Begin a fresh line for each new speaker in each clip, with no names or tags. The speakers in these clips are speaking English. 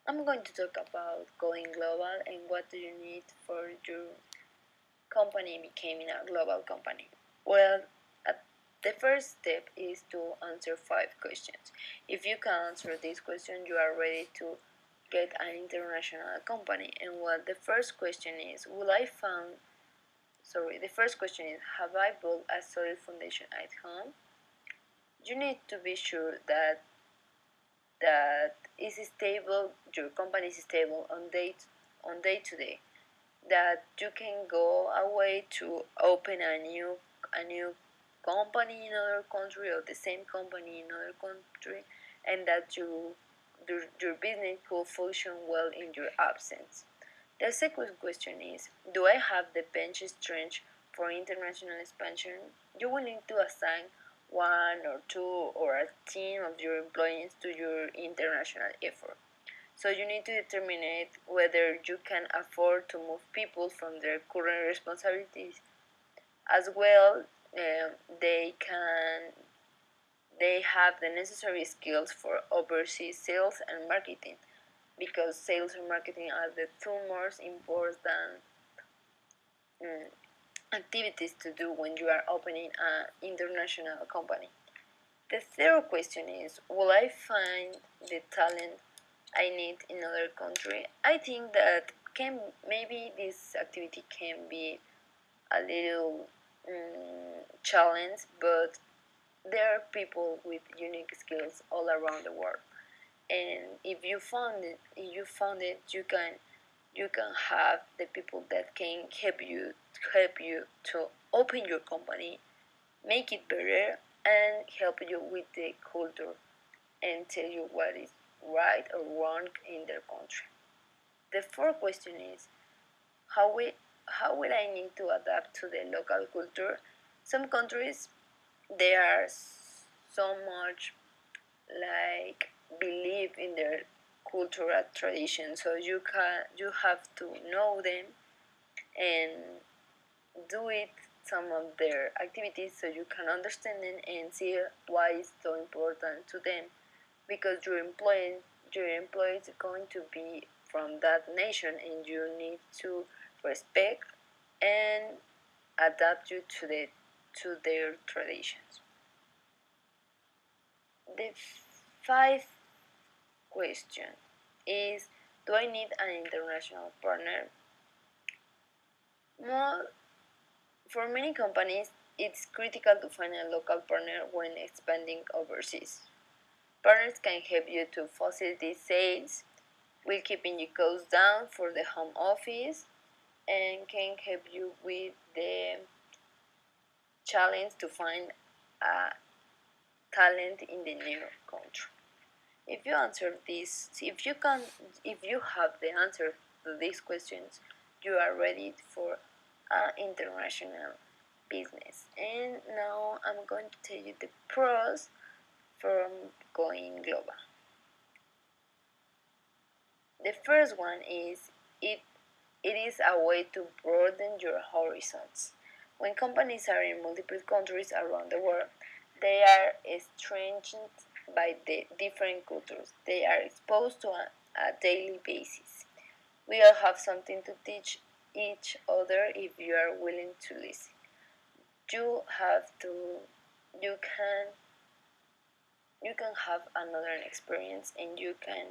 I'm going to talk about going global and what do you need for your company becoming a global company. Well, the first step is to answer 5 questions. If you can answer these questions, you are ready to get an international company. And what the first question is, the first question is, have I built a solid foundation at home? You need to be sure that is stable, your company is stable on day to day, that you can go away to open a new company in another country or the same company in another country, and that your business could function well in your absence. The second question is, do I have the bench strength for international expansion? You will need to assign one or two or a team of your employees to your international effort. So you need to determine whether you can afford to move people from their current responsibilities. As well, they have the necessary skills for overseas sales and marketing, because sales and marketing are the two most important um, activities to do when you are opening an international company. The third question is, will I find the talent I need in another country? I think that can maybe this activity can be a little challenge, but there are people with unique skills all around the world. And if you found it, you can have the people that can help you to open your company, make it better, and help you with the culture and tell you what is right or wrong in their country. The fourth question is, how will, how will I need to adapt to the local culture? Some countries, they are so much like believe in their cultural tradition, so you have to know them and do it some of their activities so you can understand them and see why it's so important to them, because your employees are going to be from that nation and you need to respect and adapt you to their traditions. The fifth question is, do I need an international partner? Well, for many companies, it's critical to find a local partner when expanding overseas. Partners can help you to facilitate sales, will keeping your costs down for the home office, and can help you with the challenge to find a talent in the new country. If you answer this, if you have the answer to these questions, you are ready for international business. And now I'm going to tell you the pros from going global. The first one is it is a way to broaden your horizons. When companies are in multiple countries around the world, they are strengthened by the different cultures they are exposed to a daily basis. We all have something to teach each other if you are willing to listen. You have to you can you can have another experience and you can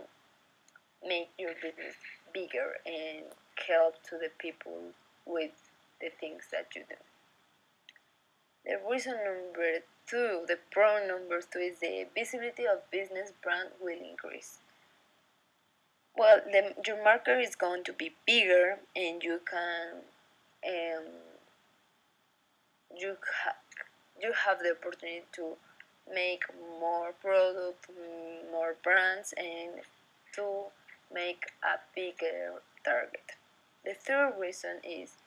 make your business bigger and help to the people with the things that you do. The reason number two, the pro number two, is the visibility of business brand will increase. Well, your market is going to be bigger, and um, you you have the opportunity to make more product, more brands, and to make a bigger target. The third reason is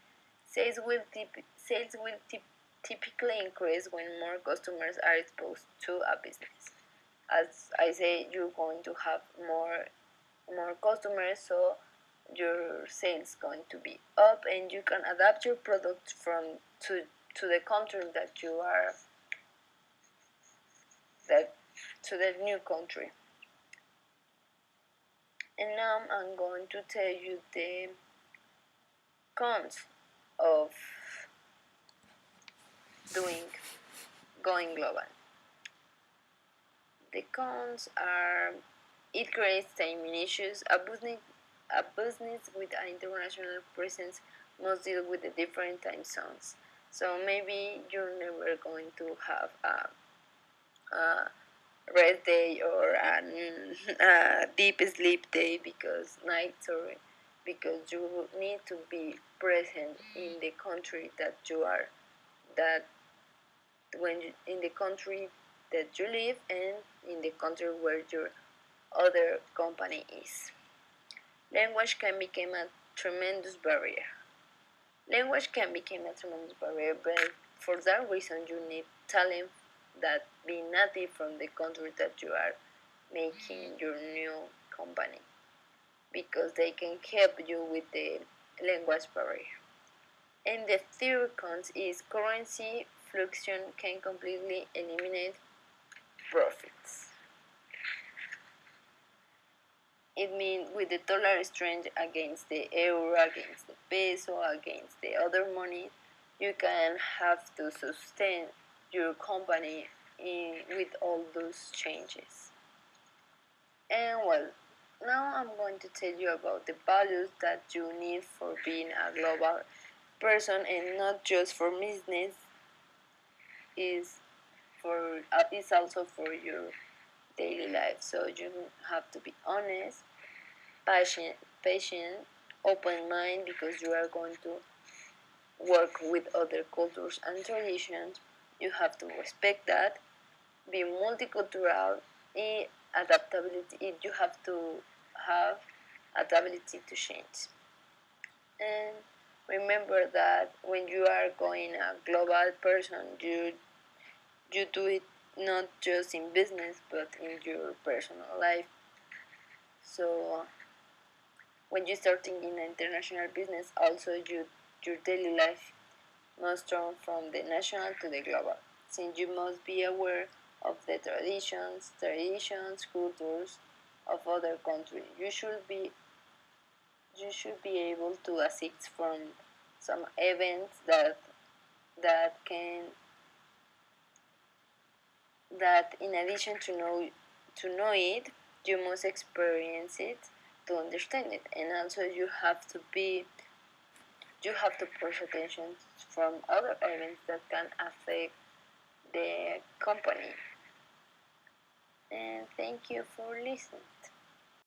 sales will typically increase when more customers are exposed to a business. As I say, you're going to have more customers, so your sales going to be up, and you can adapt your product to the country that you are that to the new country. And now I'm going to tell you the cons of doing going global. The cons are it creates timing issues. A business with an international presence must deal with the different time zones. So maybe you're never going to have a rest day or a deep sleep day because nights or because you need to be present in the country that you are that when you, in the country that you live and in the country where your other company is. Language can become a tremendous barrier. Language can become a tremendous barrier, but for that reason you need talent that be native from the country that you are making your new company because they can help you with the language barrier. And the third cons is currency fluctuation can completely eliminate profits. It means with the dollar strength against the euro, against the peso, against the other money, you can have to sustain your company with all those changes. And well, now I'm going to tell you about the values that you need for being a global person and not just for business is is also for your daily life. So you have to be honest, patient, open mind because you are going to work with other cultures and traditions. You have to respect that. Be multicultural. Adaptability. You have to have adaptability to change. And remember that when you are going a global person, you do it not just in business but in your personal life. So when you start thinking international business, also your daily life must turn from the national to the global, since you must be aware of the traditions, cultures of other countries. You should be able to assist from some events that can that in addition to know it, you must experience it to understand it, and also you have to pay attention from other events that can affect the company. And thank you for listening.